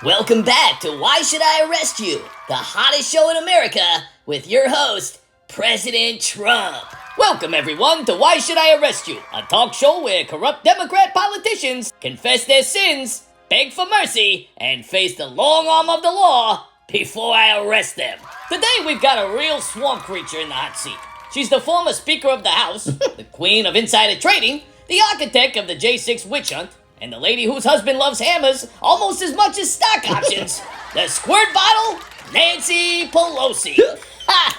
Welcome back to Why Should I Arrest You? The hottest show in America with your host, President Trump. Welcome everyone to Why Should I Arrest You? A talk show where corrupt Democrat politicians confess their sins, beg for mercy, and face the long arm of the law before I arrest them. Today we've got a real swamp creature in the hot seat. She's the former Speaker of the House, the Queen of Insider Trading, the architect of the J6 witch hunt, and the lady whose husband loves hammers almost as much as stock options, the squirt bottle, Nancy Pelosi.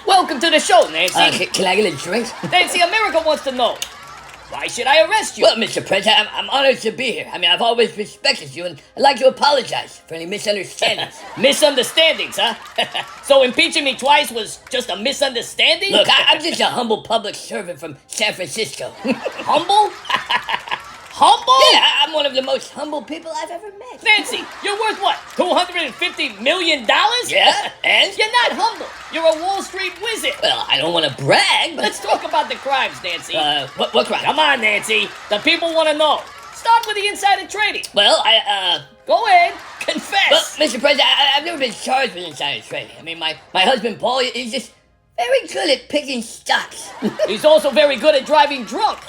Welcome to the show, Nancy. Can I get a drink? Nancy, America wants to know, why should I arrest you? Well, Mr. President, I'm honored to be here. I've always respected you, and I'd like to apologize for any misunderstandings. Misunderstandings, huh? So impeaching me twice was just a misunderstanding? Look, I'm just a humble public servant from San Francisco. Humble? Humble? Yeah, I'm one of the most humble people I've ever met. Nancy, you're worth what, $250 million? Yeah, and? You're not humble. You're a Wall Street wizard. Well, I don't want to brag, but... Let's talk about the crimes, Nancy. What crime? Come on, Nancy. The people want to know. Start with the insider trading. Well, Go ahead. Confess. Well, Mr. President, I've never been charged with insider trading. I mean, my husband, Paul, is just very good at picking stocks. He's also very good at driving drunk.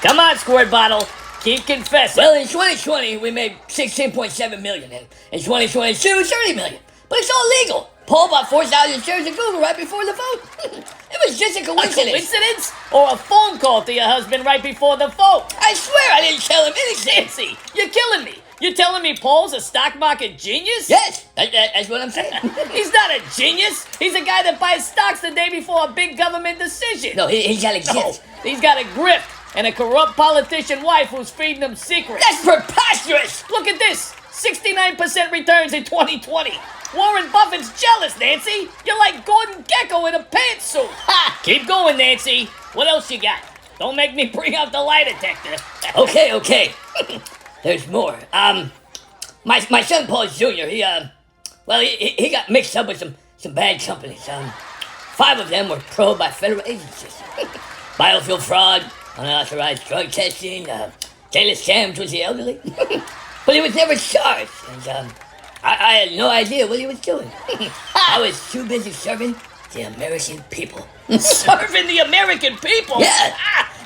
Come on, squirt bottle. Keep confessing. Well, in 2020, we made $16.7 million. In 2022, $30 million. But it's all legal. Paul bought 4,000 shares of Google right before the vote. It was just a coincidence. A coincidence? Or a phone call to your husband right before the vote? I swear I didn't tell him anything. Nancy, you're killing me. You're telling me Paul's a stock market genius? Yes, that's what I'm saying. He's not a genius. He's a guy that buys stocks the day before a big government decision. No, he's got a gift. He's got a grip and a corrupt politician wife who's feeding him secrets. That's preposterous. Look at this. 69% returns in 2020. Warren Buffett's jealous, Nancy. You're like Gordon Gekko in a pantsuit. Ha! Keep going, Nancy. What else you got? Don't make me bring out the lie detector. Okay. There's more. My son Paul Jr., he got mixed up with some bad companies. 5 of them were probed by federal agencies. Biofuel fraud, unauthorized drug testing, tailor scams with the elderly. But he was never charged, and I had no idea what he was doing. I was too busy serving the American people. Serving the American people? Yeah.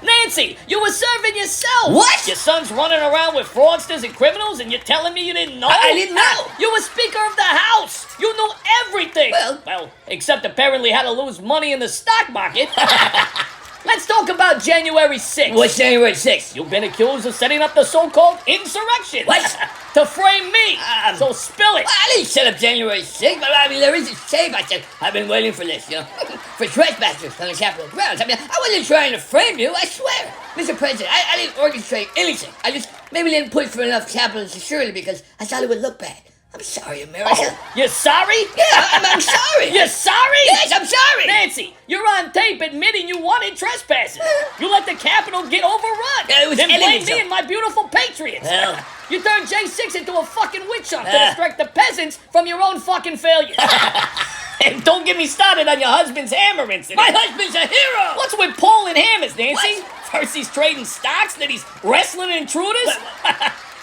Nancy, you were serving yourself. What? Your son's running around with fraudsters and criminals, and you're telling me you didn't know? I didn't know. You were Speaker of the House. You knew everything. Well, except apparently how to lose money in the stock market. Let's talk about January 6th. What's January 6th? You've been accused of setting up the so-called insurrection. What? To frame me. So spill it. I didn't set up January 6th, but there is a tape. I said, I've been waiting for this, for trespassers on the Capitol grounds. I wasn't trying to frame you, I swear. Mr. President, I didn't orchestrate anything. I just maybe didn't push for enough Capitol security because I thought it would look bad. I'm sorry, America. Oh, you're sorry? Yeah, I'm sorry. You're sorry? Yes, I'm sorry. Nancy, you're on tape admitting you wanted trespassers. You let the Capitol get overrun. Yeah, it was then blame enemies, me and my beautiful patriots. Well. You turned J6 into a fucking witch hunt to distract the peasants from your own fucking failure. And don't get me started on your husband's hammer incident. My husband's a hero. What's with Paul and hammers, Nancy? What? First he's trading stocks, then he's wrestling intruders?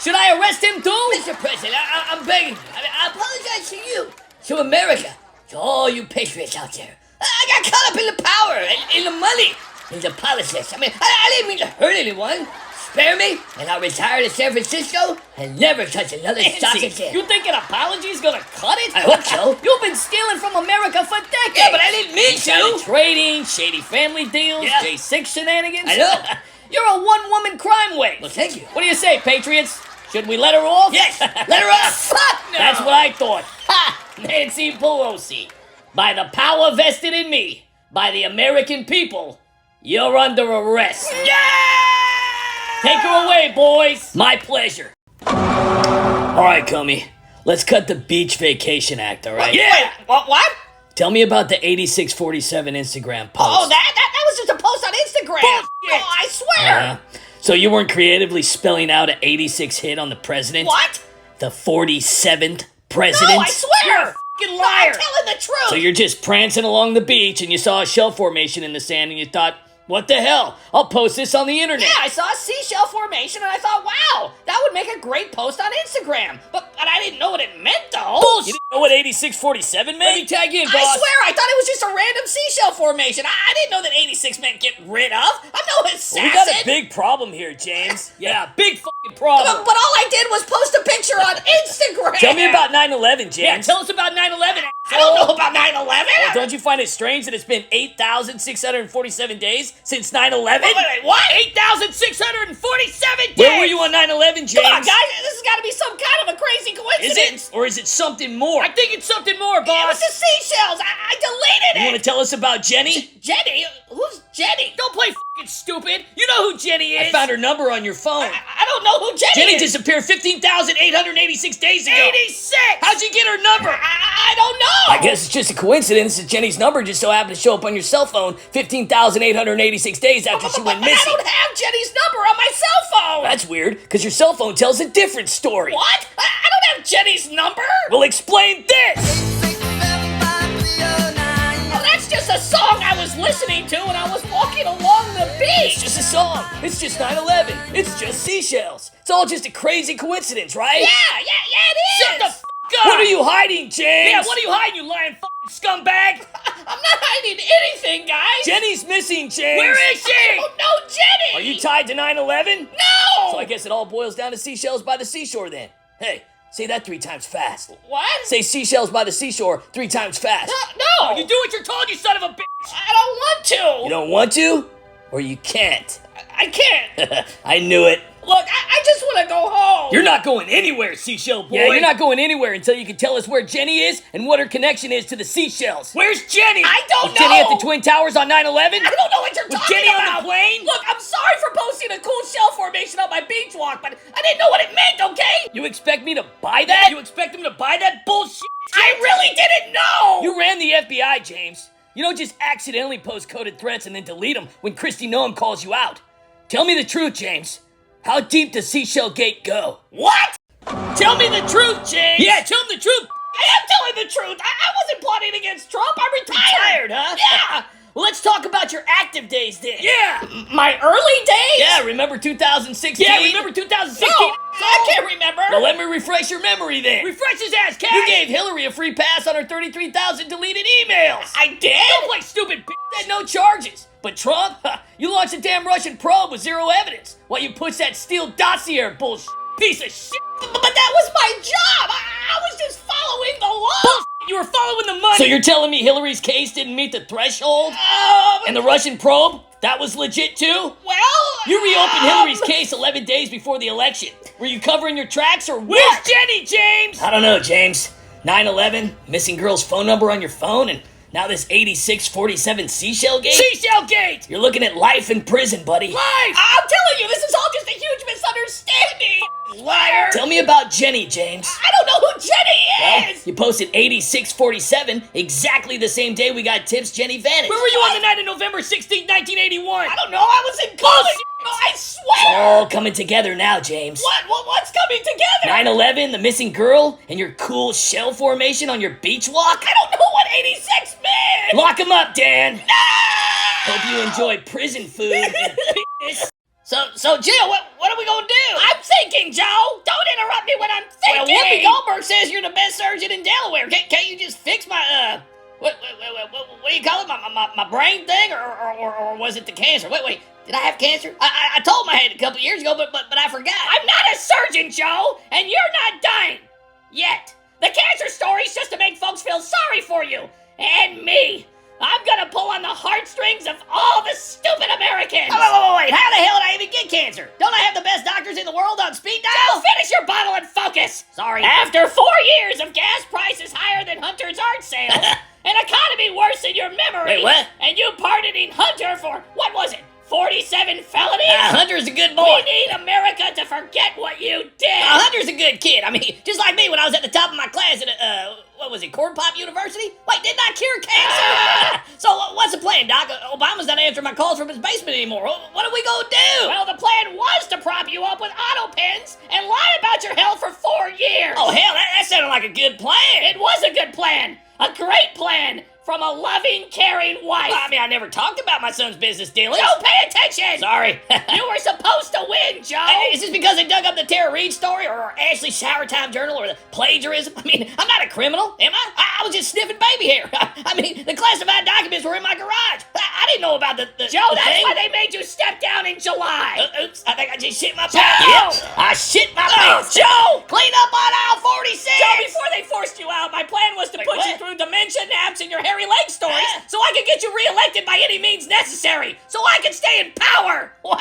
Should I arrest him too? Mr. President, I'm begging you. I apologize to you, to America, to all you patriots out there. I got caught up in the power, in the money, in the politics. I didn't mean to hurt anyone. Spare me, and I'll retire to San Francisco and never touch another stock again. You think an apology's gonna cut it? I hope so. You've been stealing from America for decades. Yeah, but I didn't mean Insider to. trading, shady family deals, Yeah. J6 shenanigans. I know. You're a one-woman crime wave. Well, thank you. What do you say, patriots? Should we let her off? Yes, let her off. Fuck no. That's what I thought. Ha! Nancy Pelosi. By the power vested in me, by the American people, you're under arrest. Yeah! Take her away, boys. My pleasure. All right, Cummy. Let's cut the beach vacation act, all right? Yeah. What? Tell me about the 8647 Instagram post. Oh, that was just a post on Instagram. Bullshit. Oh, I swear. So you weren't creatively spelling out an 86 hit on the president? What? The 47th president? No, I swear. You're a fucking liar. I'm telling the truth. So you're just prancing along the beach and you saw a shell formation in the sand and you thought, What the hell? I'll post this on the internet. Yeah, I saw a seashell formation and I thought, wow, that would make a great post on Instagram. But I didn't know what it meant, though. Bullshit. You didn't know what 8647 meant? Let me tag in, boss. I swear, I thought it was just a random seashell formation. I didn't know that 86 meant get rid of. I'm no assassin. We got a big problem here, James. Yeah, big fucking problem. But all I did was post a picture on Instagram. Tell me about 9/11, James. Yeah, tell us about 9/11. I don't know about 9/11. Well, don't you find it strange that it's been 8,647 days since 9/11? Wait, what? 8,647 days! Where were you on 9/11, James? Come on, guys, this has got to be some kind of a crazy coincidence. Is it? Or is it something more? I think it's something more, boss. It was the seashells. I deleted it. You want to tell us about Jenny? Jenny? Who's Jenny? Don't play fucking stupid. You know who Jenny is. I found her number on your phone. I don't know who Jenny is. Jenny disappeared 15,886 days ago. 86! How'd you get her number? I don't know. I guess it's just a coincidence that Jenny's number just so happened to show up on your cell phone 15,886 days after she went missing. I don't have Jenny's number on my cell phone. That's weird, because your cell phone tells a different story. What? I don't have Jenny's number. Well, explain this. Oh, that's just a song I was listening to when I was walking along the beach. It's just a song. It's just 9/11. It's just seashells. It's all just a crazy coincidence, right? Yeah, it is. Shut the f*** up. What are you hiding, James? Yeah, what are you hiding, you lying fucking scumbag? I'm not hiding anything, guys. Jenny's missing, James. Where is she? I don't know Jenny. Are you tied to 9/11? No. So I guess it all boils down to seashells by the seashore then. Hey, say that 3 times fast. What? Say seashells by the seashore 3 times fast. No. You do what you're told, you son of a bitch. I don't want to. You don't want to? Or you can't? I can't. I knew it. Look, I just want to go home. You're not going anywhere, seashell boy. Yeah, you're not going anywhere until you can tell us where Jenny is and what her connection is to the seashells. Where's Jenny? I don't know. Was Jenny at the Twin Towers on 9/11? I don't know what you're talking about. Was Jenny on the plane? Look, I'm sorry for posting a cool shell formation on my beach walk, but I didn't know what it meant, okay? You expect me to buy that? You expect him to buy that bullshit? I really didn't know. You ran the FBI, James. You don't just accidentally post coded threats and then delete them when Christy Noam calls you out. Tell me the truth, James. How deep does Seashell Gate go? What? Tell me the truth, James! Yeah, tell me the truth! I am telling the truth! I wasn't plotting against Trump, I'm retired! Huh? Yeah! Well, let's talk about your active days then. Yeah! My early days? Yeah, remember 2016? Yeah, remember 2016? No, I can't remember! Well, let me refresh your memory then. Refresh his ass, Cash! You gave Hillary a free pass on her 33,000 deleted emails! I did? Don't play stupid bitch! Had no charges! But Trump, you launched a damn Russian probe with zero evidence, while you pushed that Steele dossier bullshit piece of shit. But that was my job. I was just following the law. Bullshit. You were following the money. So you're telling me Hillary's case didn't meet the threshold? And the Russian probe, that was legit too? Well, you reopened Hillary's case 11 days before the election. Were you covering your tracks or what? Where's Jenny, James? I don't know, James. 9/11, missing girl's phone number on your phone, and now this 8647 Seashell Gate? Seashell Gate! You're looking at life in prison, buddy. Life! I'm telling you, this is all just a huge misunderstanding. Liar! Tell me about Jenny, James. I don't know who Jenny is! Well, you posted 8647 exactly the same day we got tips Jenny vanished. Where were you on the night of November 16, 1981? I don't know, I was in college. No, I swear! It's all coming together now, James. What's coming together? 9/11, the missing girl, and your cool shell formation on your beach walk? I don't know what 86 meant! Lock him up, Dan! No! Hope you enjoy prison food. So Jill, what are we gonna do? I'm thinking, Joe! Don't interrupt me when I'm thinking! Well, Whoopi Goldberg says you're the best surgeon in Delaware. Can't you just fix my, what do you call it? My brain thing? Or was it the cancer? Wait. Did I have cancer? I told my head a couple years ago, but I forgot. I'm not a surgeon, Joe, and you're not dying. Yet. The cancer story's just to make folks feel sorry for you. And me. I'm gonna pull on the heartstrings of all the stupid Americans. Wait. How the hell did I even get cancer? Don't I have the best doctors in the world on speed dial? So finish your bottle and focus. Sorry. After 4 years of gas prices higher than Hunter's art sales, an economy worse than your memory. Wait, what? And you pardoning Hunter for, what was it? 47 felonies? Hunter's a good boy. We need America to forget what you did. Hunter's a good kid. I mean, just like me when I was at the top of my class at, what was it, Corn Pop University? Wait, didn't I cure cancer? So what's the plan, Doc? Obama's not answering my calls from his basement anymore. What are we gonna do? Well, the plan was to prop you up with auto pens and lie about your health for 4 years. Oh, hell, that sounded like a good plan. It was a good plan. A great plan. from a loving, caring wife. I mean, I never talked about my son's business dealings. Joe, pay attention! Sorry. You were supposed to win, Joe! Is this because I dug up the Tara Reid story, or Ashley's Shower Time Journal, or the plagiarism? I mean, I'm not a criminal, am I? I was just sniffing baby hair. I mean, the classified documents were in my garage. I didn't know about the Joe, that's thing. Why they made you step down in July. Oops, I think I just shit my pants. Yep, I shit my pants. Joe! Clean up on aisle 46! Joe, before they forced you out, my plan was to put you through dementia naps and your hairy leg stories so I could get you reelected by any means necessary, so I could stay in power. Wow,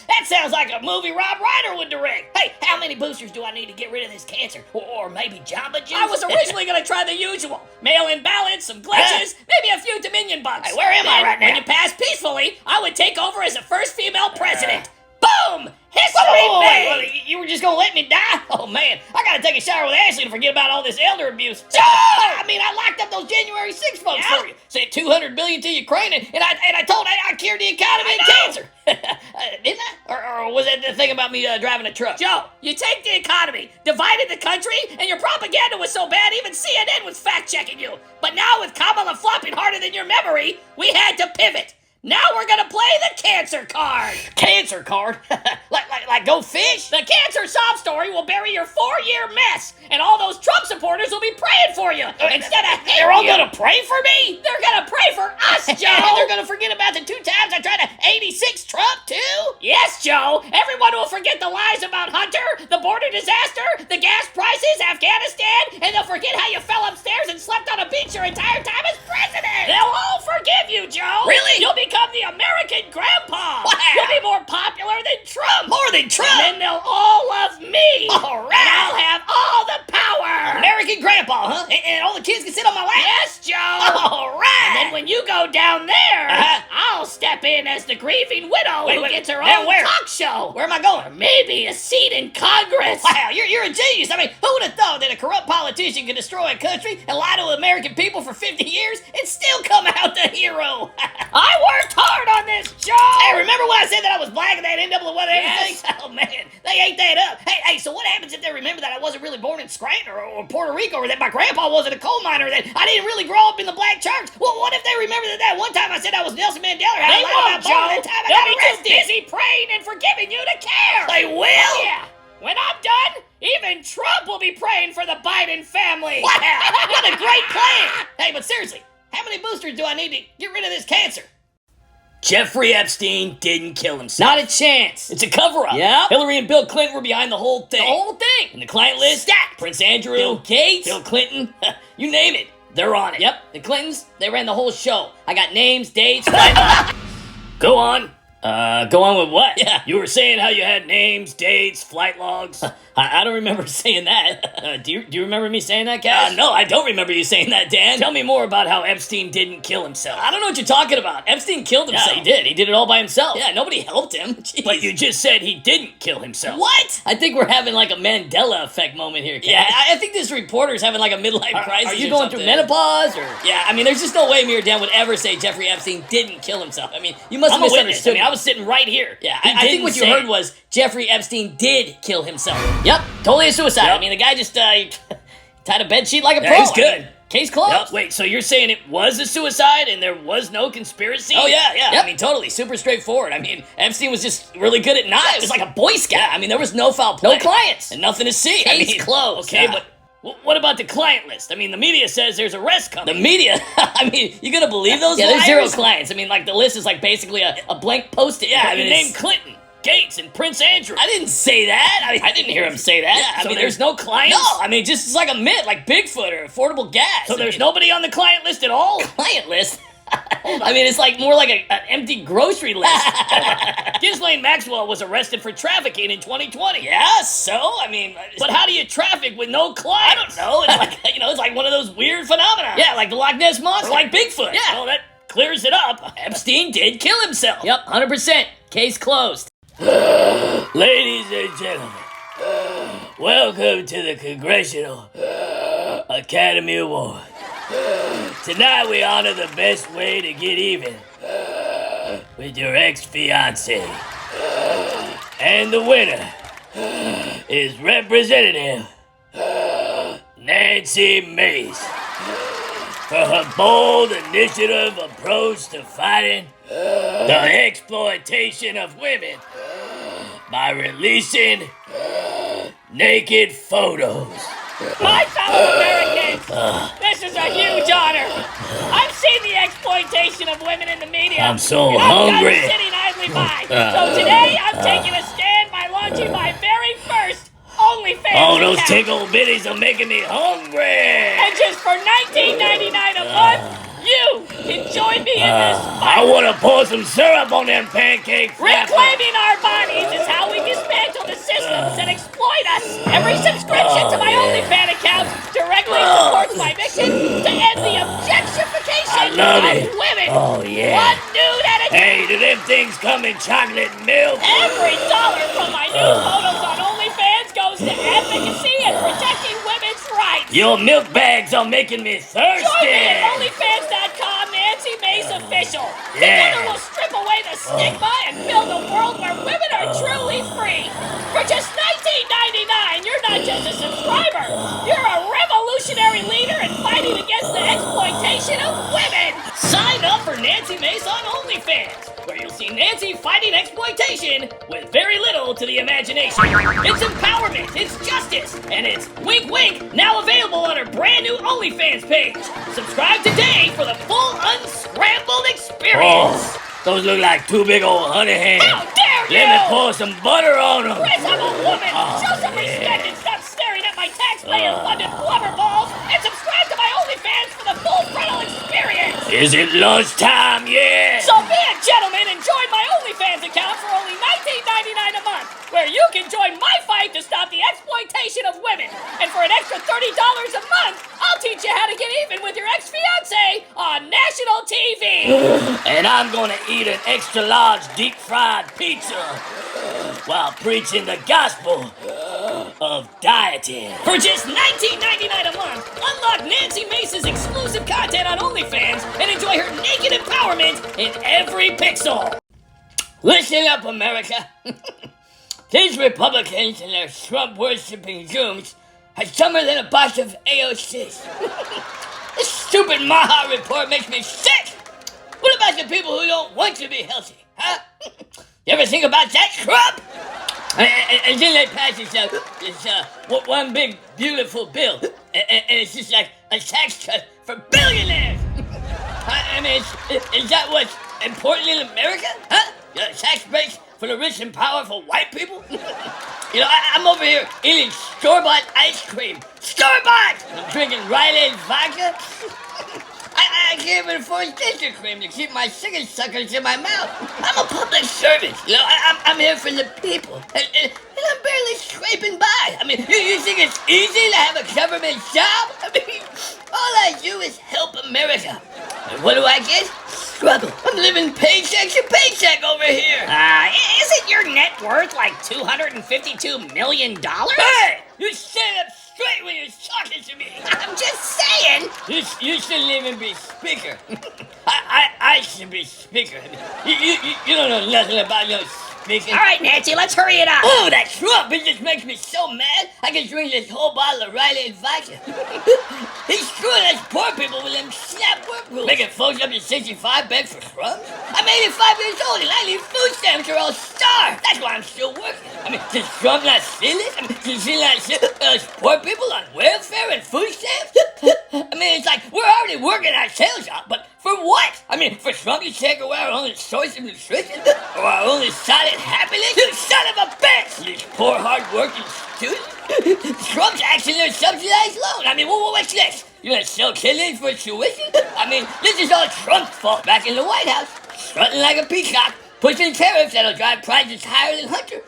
that sounds like a movie Rob Reiner would direct. Hey, how many boosters do I need to get rid of this cancer? Or maybe Jamba Juice? I was originally going to try the usual. Mail-in ballots, some glitches, maybe a few Dominion bucks. Hey, where am I right now? When you pass peacefully, I would take over as the first female president. Boom! History made! You were just gonna let me die? Oh man, I gotta take a shower with Ashley to forget about all this elder abuse. I mean, I locked up those January 6 folks for you. Sent $200 billion to Ukraine, and I told I cured the economy and cancer. Didn't I? Or was that the thing about me driving a truck? Joe, you take the economy, divided the country, and your propaganda was so bad even CNN was fact-checking you. But now with Kamala flopping harder than your memory, we had to pivot. Now we're gonna play the cancer card! Cancer card? like go fish? The cancer sob story will bury your 4-year mess, and all those Trump supporters will be praying for you, instead of hating you. They're all gonna pray for me? They're gonna pray for us, Joe! And they're gonna forget about the 2 times I tried to 86 Trump, too? Yes, Joe! Everyone will forget the lies about Hunter, the border disaster, the gas prices, Afghanistan, and they'll forget how you fell upstairs and slept on a beach your entire time as president! They'll all forgive you, Joe! Really? You'll become the American grandpa! Wow! You'll be more popular than Trump! More than Trump! And then they'll all love me! All right! And I'll have all the power! American grandpa, huh? And all the kids can sit on my lap? Yes, Joe! All right! And then when you go down there, I'll step in as the grieving widow who gets her own talk show! Where am I going? Maybe a seat in Congress! Wow, you're a genius! I mean, who would have thought that a corrupt politician could destroy a country and lie to American people for 50 years and still come out the hero? I worked hard on this, Joe! Hey, remember when I said that I was black and they didn't double what everything? Oh, man, they ate that up. Hey, so what happens if they remember that I wasn't really born in Scranton or Puerto Rico, or that my grandpa wasn't a coal miner, or that I didn't really grow up in the black church? Well, what if they remember that one time I said I was Nelson Mandela? They won't, Joe! That time I got arrested! They'll be too busy praying and forgiving you to care! They will? Yeah. When I'm done, even Trump will be praying for the Biden family! Wow, what a great plan! Hey, but seriously, how many boosters do I need to get rid of this cancer? Jeffrey Epstein didn't kill himself. Not a chance. It's a cover-up. Yeah. Hillary and Bill Clinton were behind the whole thing. The whole thing. And the client list, stacked. Prince Andrew, Bill Gates, Bill Clinton, you name it, they're on it. Yep, the Clintons, they ran the whole show. I got names, dates, Go on. Go on with what? Yeah, you were saying how you had names, dates, flight logs. I don't remember saying that. Do you remember me saying that, Cash? No, I don't remember you saying that, Dan. Tell me more about how Epstein didn't kill himself. I don't know what you're talking about. Epstein killed himself. Yeah, he did. He did it all by himself. Yeah, nobody helped him. Jeez. But you just said he didn't kill himself. What? I think we're having like a Mandela effect moment here, Cash. Yeah, I think this reporter's having like a midlife crisis. Are you going through menopause? Or? Yeah, I mean, there's just no way me or Dan would ever say Jeffrey Epstein didn't kill himself. I mean, you must have misunderstood me. I was sitting right here. Yeah, I think what you heard was Jeffrey Epstein did kill himself. Yep, totally a suicide. Yep. I mean, the guy just tied a bedsheet like a pro. He's good. Case closed. Yep. Wait, so you're saying it was a suicide and there was no conspiracy? Oh, yeah. Yep. I mean, totally. Super straightforward. I mean, Epstein was just really good at knives. It was like a Boy Scout. Yeah, I mean, there was no foul play. No clients. And nothing to see. Case closed. Okay, but what about the client list? I mean, the media says there's arrests coming. The media? I mean, you gonna believe those liars? There's 0 clients. I mean, like, the list is like basically a blank post-it. Yeah, I mean, named Clinton, Gates, and Prince Andrew. I didn't say that. I didn't hear him say that. Yeah, I mean, there's no clients? No, I mean, just it's like a myth, like Bigfoot or affordable gas. So there's nobody on the client list at all? Client list? I mean, it's like more like an empty grocery list. Ghislaine Maxwell was arrested for trafficking in 2020. Yeah, so, I mean... But how do you traffic with no clients? I don't know. It's like, it's like one of those weird phenomena. Yeah, like the Loch Ness Monster. Or like Bigfoot. Yeah. Well, that clears it up. Epstein did kill himself. Yep, 100%. Case closed. Ladies and gentlemen, welcome to the Congressional Academy Award. Tonight we honor the best way to get even with your ex-fiancé. And the winner is Representative Nancy Mace for her bold initiative approach to fighting the exploitation of women by releasing naked photos. My fellow Americans, this is a huge honor. I've seen the exploitation of women in the media. I'm so and hungry. I'm done sitting idly by. So today I'm taking a stand by launching my very first OnlyFans Oh, those account. tickle bitties are making me hungry. And just for $19.99 a month, you can join me in this I fight. want to pour some syrup on them pancakes. Reclaiming our bodies is how we dismantle the systems that exploit us. Every subscription to my OnlyFans account directly supports my mission to end the objectification of women. Oh, yeah. One nude at a time. Hey, do them things come in chocolate milk? Every dollar from my new photos on OnlyFans goes to advocacy and protecting women's rights. Your milk bags are making me thirsty. Join me at OnlyFans.com, Nancy Mace Official. Yeah. Together we'll strip away the stigma and build a world where women are truly free. For just $19.99, you're not just a subscriber. You're a revolutionary leader in fighting against the exploitation of women. Sign up for Nancy Mace on OnlyFans, where you'll see Nancy fighting exploitation with very little to the imagination. It's empowerment, it's justice, and it's wink wink, now available on her brand new OnlyFans page. Subscribe today for the full unscrambled experience. Those look like two big old honey hands. How dare you! Let me pour some butter on them. Chris, I'm a woman! Show some respect and stop staring at my taxpayer-funded blubber balls and subscribe to my OnlyFans for the full frontal experience! Is it lunchtime yet? So be a gentleman and join my OnlyFans account for only $19.99 a month, where you can join my fight to stop the exploitation of women. And for an extra $30 a month, I'll teach you how to get even with your ex-fiancé on national TV! And I'm gonna eat an extra large deep fried pizza while preaching the gospel of dieting. For just $19.99 a month, unlock Nancy Mace's exclusive content on OnlyFans and enjoy her naked empowerment in every pixel. Listen up, America. These Republicans and their Trump-worshipping Zooms are dumber than a box of AOCs. This stupid Maha report makes me sick. What about the people who don't want to be healthy, huh? You ever think about that, Trump? And then they pass this one big, beautiful bill. And it's just like a tax cut for billionaires. I mean, is that what's important in America? Huh? Tax breaks for the rich and powerful white people? I'm over here eating store-bought ice cream. Store-bought! I'm drinking Rite vodka. I can't even afford ginger cream to keep my sugar suckers in my mouth. I'm a public servant. I'm here for the people. And I'm barely scraping by. I mean, you think it's easy to have a government job? I mean, all I do is help America. And what do I get? Struggle. I'm living paycheck to paycheck over here. Isn't your net worth like $252 million? Hey! You stand up straight when you're talking to me. I'm just saying. You shouldn't even be speaker. I should be speaker. You don't know nothing about no speaking. All right, Nancy, let's hurry it up. Oh, that Trump, it just makes me so mad. I can drink this whole bottle of Riley vodka. He's screwing us poor people with them snap work rules. Making folks up to 65 beg for crumbs. I'm 85 years old and I need food stamps or I'll starve. That's why I'm still working. I mean, does Trump not see this? I mean, does he not see us poor people on welfare and food stamps? I mean, it's like we're already working our tails off, but for what? I mean, for Trump to take away our only source of nutrition? Or our only solid happiness? You son of a bitch! You poor, hard-working students? Trump's actually their subsidized loan. I mean, what's this? You gonna sell kidneys for tuition? I mean, this is all Trump's fault back in the White House. Strutting like a peacock, pushing tariffs that'll drive prices higher than Hunter.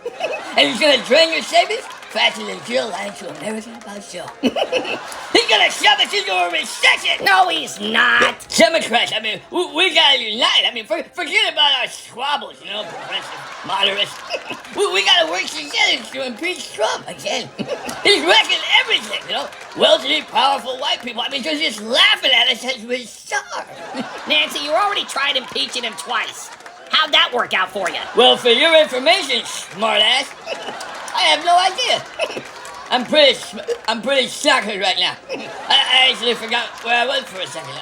And he's gonna drain your savings faster than Jill lied to America about Joe. He's gonna shove us into a recession! No, he's not. Democrats, I mean, we gotta unite. I mean, forget about our squabbles, progressive, moderates. we gotta work together to impeach Trump again. He's wrecking everything, Wealthy, powerful white people, I mean, they're just laughing at us as we starve. Nancy, you already tried impeaching him twice. How'd that work out for you? Well, for your information, smartass, I have no idea. I'm pretty shocked right now. I actually forgot where I was for a second.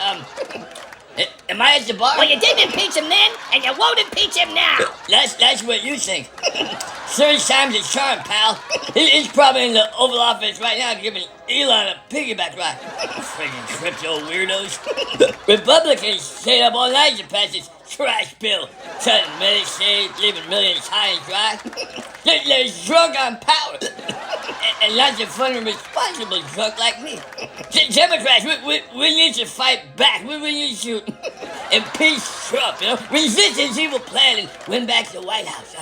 Am I at the bar? Well, you didn't impeach him then, and you won't impeach him now. That's what you think. Third time's a charm, pal. He's probably in the Oval Office right now giving Elon a piggyback ride. Friggin' crypto weirdos. Republicans stayed up all night to pass this trash bill. Cutting Medicaid, leaving millions high and dry. They're drunk on power. And lots of fun and responsible drunk like me. Democrats, we need to fight back. We need to impeach Trump, resist his evil plan and win back the White House.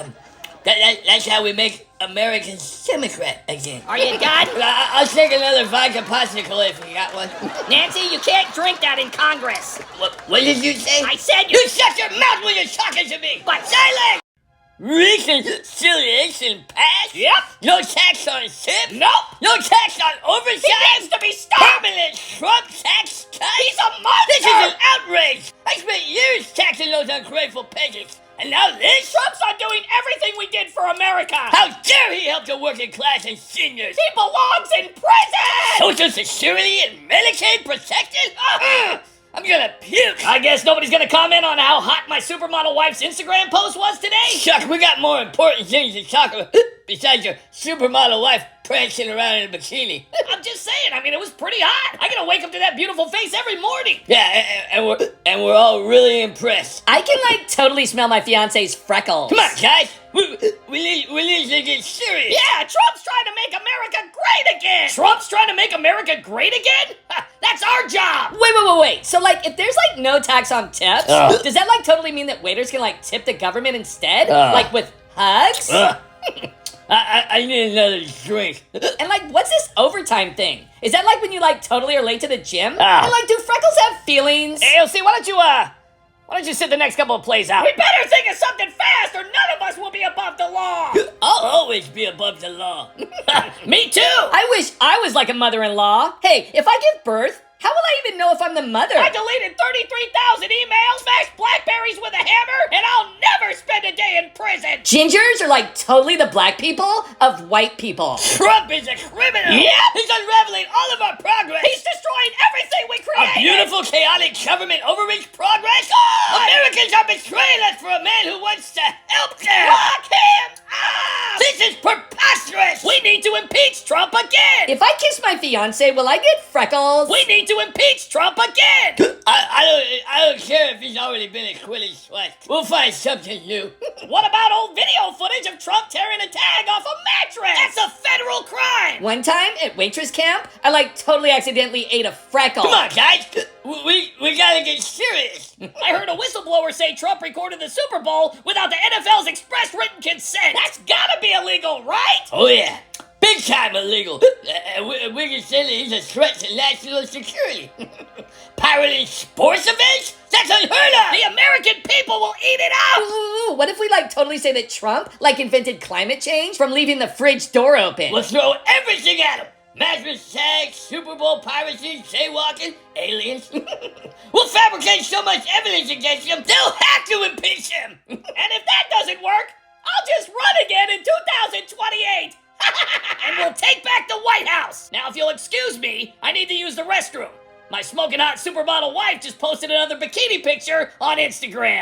That's how we make Americans Democrat again. Are you done? I'll take another vodka popsicle if you got one. Nancy, you can't drink that in Congress. What did you say? I said You shut your mouth when you're talking to me! But silence! Reconciliation passed? Yep. No tax on tips? Nope. No tax on oversight? He needs to be stopped. Permanent Trump tax cut? He's a monster. This is an outrage! I spent years taxing those ungrateful peasants. And now this? Trump's undoing everything we did for America. How dare he help the working class and seniors? He belongs in prison. Social Security and Medicaid protected? I'm gonna puke. I guess nobody's gonna comment on how hot my supermodel wife's Instagram post was today. Chuck, we got more important things to talk about besides your supermodel wife prancing around in a bikini. I'm just saying, I mean, it was pretty hot. I gotta wake up to that beautiful face every morning. Yeah, and we're all really impressed. I can totally smell my fiance's freckles. Come on, guys. We need to get serious. Yeah, Trump's trying to make America great again. Trump's trying to make America great again? That's our job. Wait. So if there's no tax on tips, does that totally mean that waiters can tip the government instead? With hugs? I need another drink. And what's this overtime thing? Is that when you totally are late to the gym? Ah. And do freckles have feelings? AOC, why don't you sit the next couple of plays out? We better think of something fast or none of us will be above the law. I'll always be above the law. Me too. I wish I was like a mother-in-law. Hey, if I give birth, how will I even know if I'm the mother? I deleted 33,000 emails, smashed Blackberries with a hammer, and I'll never spend a day in prison. Gingers are totally the black people of white people. Trump is a criminal. Yeah. He's unraveling all of our progress. He's destroying everything we created. A beautiful, chaotic government overreach progress. Americans are betraying us for a man who wants to help them. Lock him up. This is preposterous. We need to impeach Trump again. If I kiss my fiance, will I get freckles? We need to impeach Trump again. I don't care if he's already been acquitted twice. We'll find something new. What about old video footage of Trump tearing a tag off a mattress? That's a federal crime. One time at waitress camp, I totally accidentally ate a freckle. Come on, guys. We gotta get serious. I heard a whistleblower say Trump recorded the Super Bowl without the NFL's express written consent. That's gotta be illegal, right? Oh, yeah. Big time illegal. We can say that he's a threat to national security. Pirating sports events? That's unheard of! The American people will eat it up! Ooh, what if we totally say that Trump invented climate change from leaving the fridge door open? We'll throw everything at him. Mattress tags, Super Bowl piracy, jaywalking, aliens. We'll fabricate so much evidence against him, they'll have to impeach him. And if that doesn't work, I'll just run again in 2028. And we'll take back the White House. Now, if you'll excuse me, I need to use the restroom. My smoking hot supermodel wife just posted another bikini picture on Instagram.